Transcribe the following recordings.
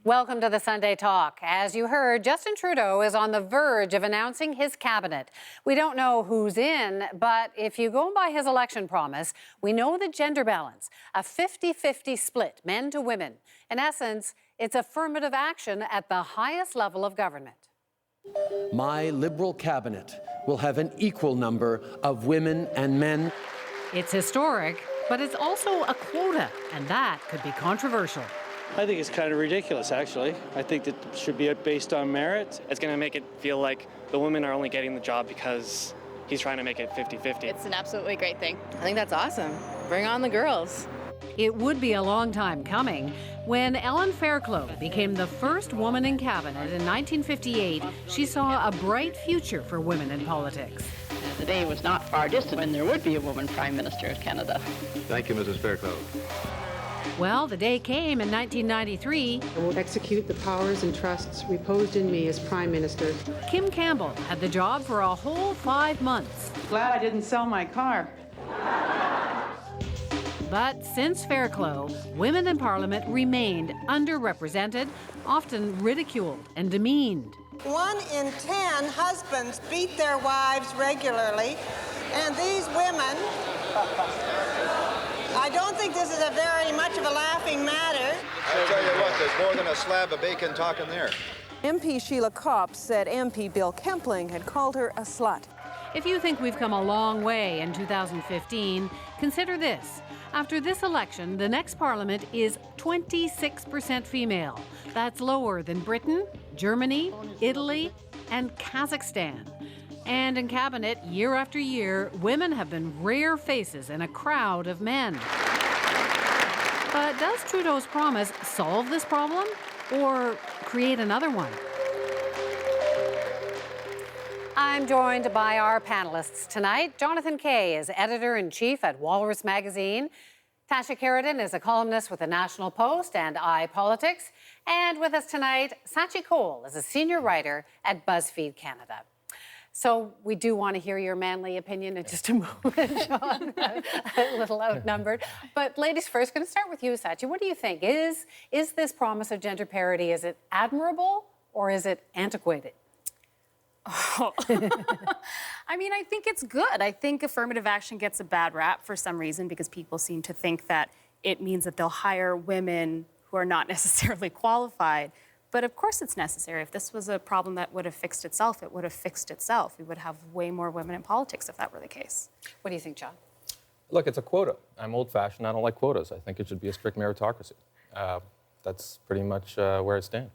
Welcome to the Sunday Talk. As you heard, Justin Trudeau is on the verge of announcing his cabinet. We don't know who's in, but if you go by his election promise, we know the gender balance, a 50-50 split, men to women. In essence, it's affirmative action at the highest level of government. My Liberal cabinet will have an equal number of women and men. It's historic, but it's also a quota, and that could be controversial. I think it's kind of ridiculous, actually. I think that it should be based on merit. It's going to make it feel like the women are only getting the job because he's trying to make it 50-50. It's an absolutely great thing. I think that's awesome. Bring on the girls. It would be a long time coming. When Ellen Fairclough became the first woman in cabinet in 1958, she saw a bright future for women in politics. The day was not far distant when there would be a woman Prime Minister of Canada. Thank you, Mrs. Fairclough. Well, the day came in 1993. I will execute the powers and trusts reposed in me as Prime Minister. Kim Campbell had the job for a whole 5 months. Glad I didn't sell my car. But since Fairclough, women in Parliament remained underrepresented, often ridiculed and demeaned. 1 in 10 husbands beat their wives regularly, and these women, I don't think this is a very much of a laughing matter. I tell you what, there's more than a slab of bacon talking there. MP Sheila Copps said MP Bill Kempling had called her a slut. If you think we've come a long way in 2015, consider this. After this election, the next parliament is 26% female. That's lower than Britain, Germany, Italy, and Kazakhstan. And in cabinet, year after year, women have been rare faces in a crowd of men. But does Trudeau's promise solve this problem or create another one? I'm joined by our panelists tonight. Jon Kay is editor-in-chief at Walrus Magazine. Tasha Kheiriddin is a columnist with the National Post and iPolitics. And with us tonight, Scaachi Koul is a senior writer at BuzzFeed Canada. So we do want to hear your manly opinion in just a moment, Jon. A little outnumbered. But ladies first, going to start with you, Scaachi. What do you think? Is this promise of gender parity, is it admirable or is it antiquated? Oh. I mean, I think it's good. I think affirmative action gets a bad rap for some reason because people seem to think that it means that they'll hire women who are not necessarily qualified. But of course it's necessary. If this was a problem that would have fixed itself, it would have fixed itself. We would have way more women in politics if that were the case. What do you think, Jon? Look, it's a quota. I'm old-fashioned. I don't like quotas. I think it should be a strict meritocracy. That's pretty much where I stand.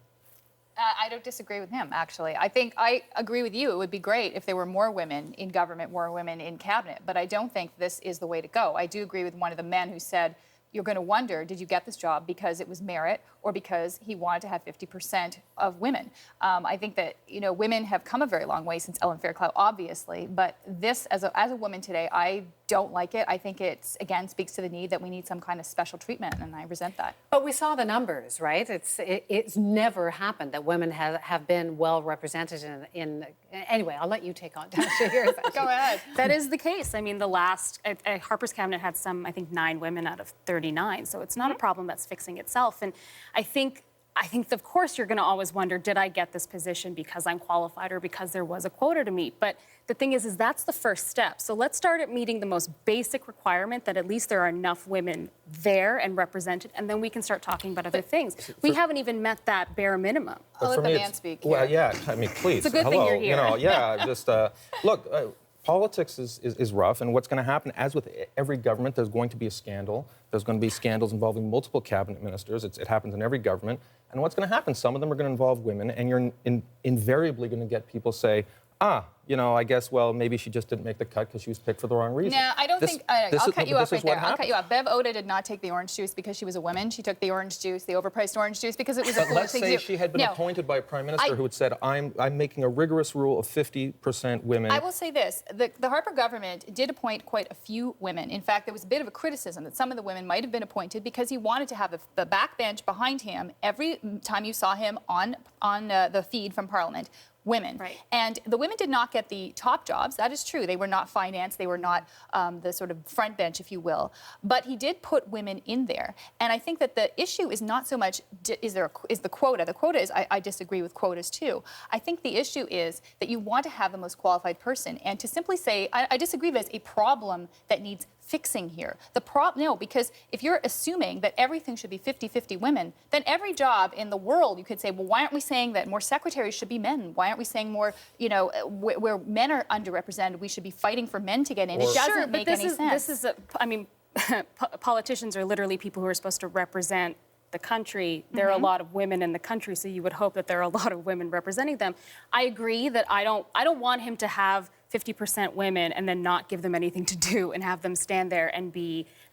I don't disagree with him, actually. I think I agree with you. It would be great if there were more women in government, more women in cabinet. But I don't think this is the way to go. I do agree with one of the men who said, you're going to wonder, did you get this job because it was merit or because he wanted to have 50% of women? I think that, women have come a very long way since Ellen Fairclough, obviously. But this, as a woman today, I don't like it. I think it, again, speaks to the need that we need some kind of special treatment, and I resent that. But we saw the numbers, right? It's never happened that women have been well represented in anyway, I'll let you take on Tasha here. Go ahead. That is the case. I mean, the last, Harper's cabinet had some, I think, 9 women out of 39. So it's not a problem that's fixing itself. And I think, of course, you're going to always wonder, did I get this position because I'm qualified or because there was a quota to meet? But the thing is that's the first step. So let's start at meeting the most basic requirement that at least there are enough women there and represented, and then we can start talking about other things. We haven't even met that bare minimum. I'll let the man speak here. Well, yeah, I mean, please. It's a good thing you're here. Just look. Politics is rough, and what's going to happen, as with every government, there's going to be a scandal. There's going to be scandals involving multiple cabinet ministers. It happens in every government. And what's going to happen? Some of them are going to involve women, and you're invariably going to get people say, I guess, well, maybe she just didn't make the cut because she was picked for the wrong reason. No, I don't think... I'll cut you off right there. I'll cut you off. Bev Oda did not take the orange juice because she was a woman. She took the orange juice, the overpriced orange juice, because it was a cool let's thing say to do. she had been appointed by a prime minister who had said, I'm making a rigorous rule of 50% women. I will say this. The Harper government did appoint quite a few women. In fact, there was a bit of a criticism that some of the women might have been appointed because he wanted to have the backbench behind him every time you saw him on the feed from Parliament women. Right. And the women did not get the top jobs. That is true. They were not finance. They were not the sort of front bench, if you will. But he did put women in there. And I think that the issue is not so much is the quota. The quota is, I disagree with quotas too. I think the issue is that you want to have the most qualified person. And to simply say, I disagree with a problem that needs fixing here. No, because if you're assuming that everything should be 50-50 women, then every job in the world, you could say, well, why aren't we saying that more secretaries should be men? Why aren't we saying more, you know, where men are underrepresented, we should be fighting for men to get in? It doesn't make any sense. Politicians are literally people who are supposed to represent the country. There are a lot of women in the country, so you would hope that there are a lot of women representing them. I agree that I don't want him to have 50% women and then not give them anything to do and have them stand there and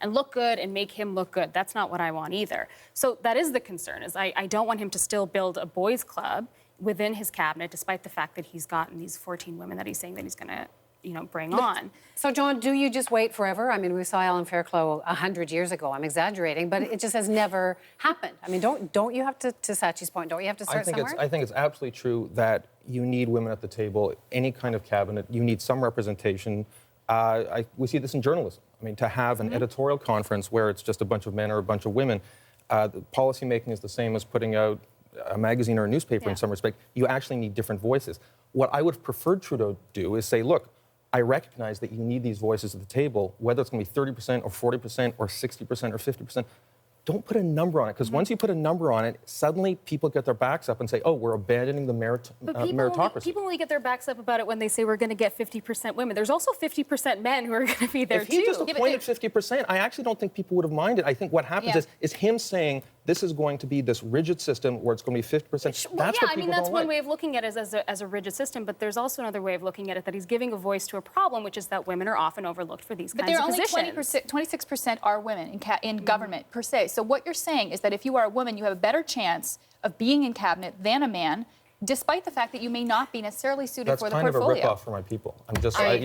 look good and make him look good. That's not what I want either. So that is the concern, is I don't want him to still build a boys' club within his cabinet, despite the fact that he's gotten these 14 women that he's saying that he's going to, you know, bring on. So, John, do you just wait forever? I mean, we saw Ellen Fairclough 100 years ago. I'm exaggerating, but it just has never happened. I mean, don't you have to Scaachi's point, don't you have to start somewhere? I think it's absolutely true that you need women at the table, any kind of cabinet. You need some representation. We see this in journalism. I mean, to have an editorial conference where it's just a bunch of men or a bunch of women, the policy making is the same as putting out a magazine or a newspaper in some respect. You actually need different voices. What I would have preferred Trudeau do is say, look, I recognize that you need these voices at the table, whether it's going to be 30% or 40% or 60% or 50%. Don't put a number on it, because once you put a number on it, suddenly people get their backs up and say, oh, we're abandoning the meritocracy. People only get their backs up about it when they say we're going to get 50% women. There's also 50% men who are going to be there, too. If he just appointed 50%, I actually don't think people would have minded. I think what happens is him saying, this is going to be this rigid system where it's going to be 50%. That's one way of looking at it as a rigid system, but there's also another way of looking at it that he's giving a voice to a problem, which is that women are often overlooked for these kinds of positions. But 26% are women in government, per se. So what you're saying is that if you are a woman, you have a better chance of being in cabinet than a man, despite the fact that you may not be necessarily suited for the portfolio. That's kind of a rip-off for my people. I'm just, I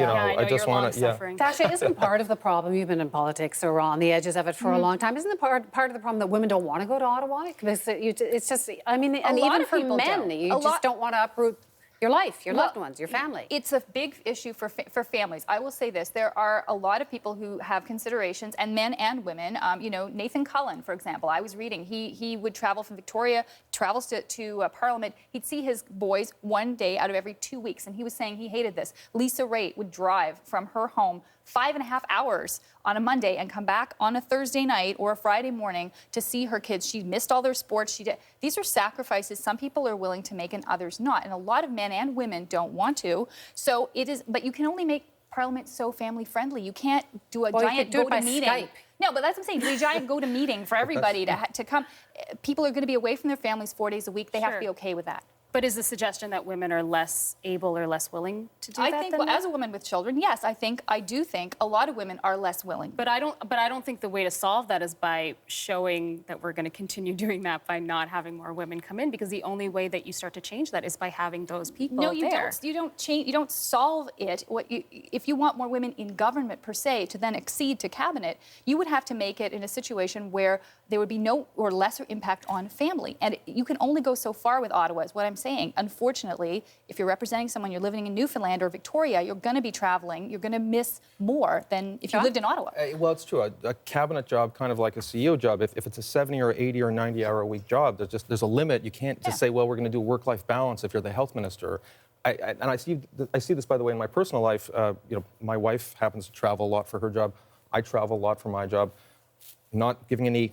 just want to, Tasha, isn't part of the problem, you've been in politics or on the edges of it for a long time, isn't the part of the problem that women don't want to go to Ottawa? Because it's just, I mean, and even for men, you just don't want to uproot your life, your loved ones, your family. It's a big issue for families. I will say this, there are a lot of people who have considerations, and men and women. You know, Nathan Cullen, for example, I was reading, he would travel from Victoria, travels to Parliament. He'd see his boys one day out of every 2 weeks, and he was saying he hated this. Lisa Raitt would drive from her home 5.5 hours on a Monday and come back on a Thursday night or a Friday morning to see her kids. She missed all their sports. These are sacrifices some people are willing to make and others not. And a lot of men and women don't want to. So it is, but you can only make Parliament so family friendly. You can't do a giant go-to meeting. Skype. No, but that's what I'm saying. Do a giant go-to meeting for everybody to come. People are going to be away from their families 4 days a week. They have to be okay with that. But is the suggestion that women are less able or less willing to do that? I think, well, as a woman with children, yes, I do think a lot of women are less willing. But I don't think the way to solve that is by showing that we're going to continue doing that by not having more women come in, because the only way that you start to change that is by having those people there. No, you there. don't. You don't change. You don't solve it. If you want more women in government per se to then accede to cabinet, you would have to make it in a situation where there would be no or lesser impact on family. And you can only go so far with Ottawa, is what I'm saying. Unfortunately, if you're representing someone, you're living in Newfoundland or Victoria, you're going to be traveling, you're going to miss more than if you lived in Ottawa. Well, it's true. A cabinet job, kind of like a CEO job, if it's a 70 or 80 or 90 hour a week job, there's a limit. You can't just say, well, we're going to do work-life balance if you're the health minister. And I see this, by the way, in my personal life. My wife happens to travel a lot for her job. I travel a lot for my job. Not giving any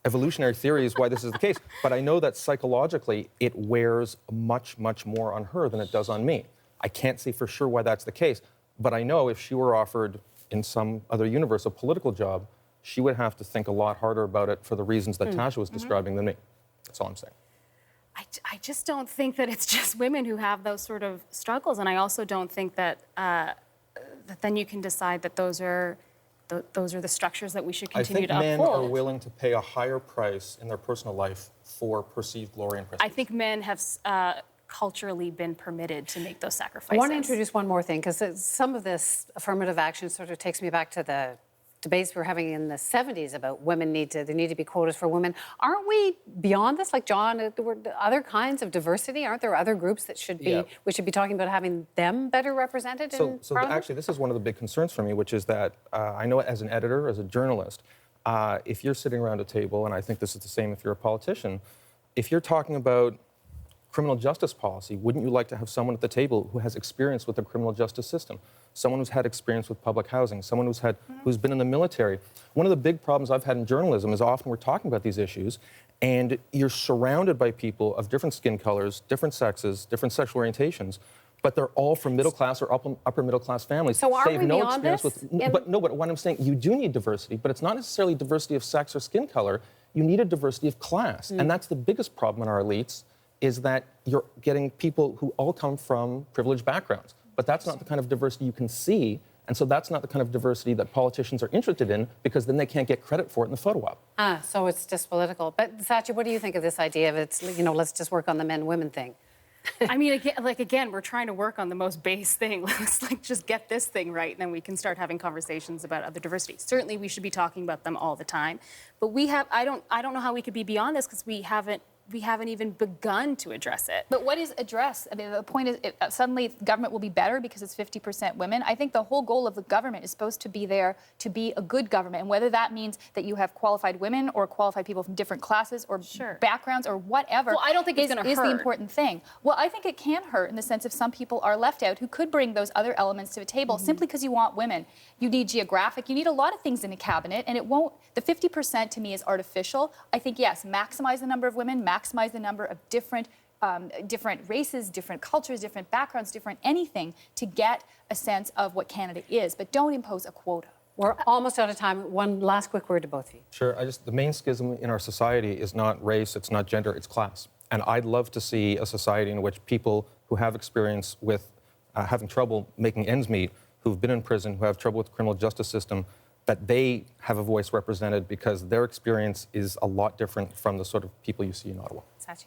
evolutionary theory is why this is the case, but I know that psychologically it wears much, much more on her than it does on me. I can't say for sure why that's the case, but I know if she were offered in some other universe a political job, she would have to think a lot harder about it for the reasons that Tasha was describing than me. That's all I'm saying. I just don't think that it's just women who have those sort of struggles, and I also don't think that that then you can decide that those are the structures that we should continue to uphold. I think men are willing to pay a higher price in their personal life for perceived glory and prestige. I think men have culturally been permitted to make those sacrifices. I want to introduce one more thing, because some of this affirmative action sort of takes me back to debates we were having in the 70s about there need to be quotas for women. Aren't we beyond this? Like, John, there were other kinds of diversity. Aren't there other groups that we should be talking about having them better represented in Parliament? Actually, this is one of the big concerns for me, which is that I know as an editor, as a journalist, if you're sitting around a table, and I think this is the same if you're a politician, if you're talking about criminal justice policy, wouldn't you like to have someone at the table who has experience with the criminal justice system? Someone who's had experience with public housing, someone who's been in the military. One of the big problems I've had in journalism is often we're talking about these issues and you're surrounded by people of different skin colors, different sexes, different sexual orientations, but they're all from middle class or upper middle class families. So are we beyond this? But what I'm saying, you do need diversity, but it's not necessarily diversity of sex or skin color. You need a diversity of class. And that's the biggest problem in our elites, is that you're getting people who all come from privileged backgrounds. But that's not the kind of diversity you can see, and so that's not the kind of diversity that politicians are interested in, because then they can't get credit for it in the photo op. So it's just political. But Scaachi, what do you think of this idea of let's just work on the men-women thing? I mean, again, we're trying to work on the most base thing. Let's just get this thing right, and then we can start having conversations about other diversity. Certainly, we should be talking about them all the time. But I don't know how we could be beyond this, because we haven't even begun to address it. But what is address? I mean, the point is, suddenly government will be better because it's 50% women. I think the whole goal of the government is supposed to be there to be a good government. And whether that means that you have qualified women or qualified people from different classes or backgrounds or whatever, well, I don't think it's going to hurt. Is the important thing. Well, I think it can hurt in the sense of some people are left out who could bring those other elements to the table simply because you want women. You need geographic. You need a lot of things in a cabinet, and it won't. The 50% to me is artificial. I think, yes, maximize the number of women, maximize the number of different races, different cultures, different backgrounds, different anything to get a sense of what Canada is, but don't impose a quota. We're almost out of time. One last quick word to both of you. Sure. The main schism in our society is not race, it's not gender, it's class. And I'd love to see a society in which people who have experience with having trouble making ends meet, who've been in prison, who have trouble with the criminal justice system, that they have a voice represented, because their experience is a lot different from the sort of people you see in Ottawa. Scaachi?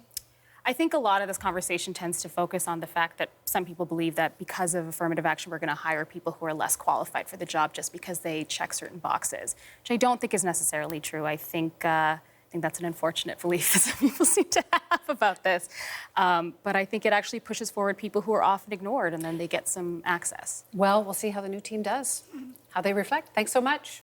I think a lot of this conversation tends to focus on the fact that some people believe that because of affirmative action, we're going to hire people who are less qualified for the job just because they check certain boxes, which I don't think is necessarily true. I think that's an unfortunate belief that some people seem to have about this. But I think it actually pushes forward people who are often ignored, and then they get some access. Well, we'll see how the new team does, how they reflect. Thanks so much.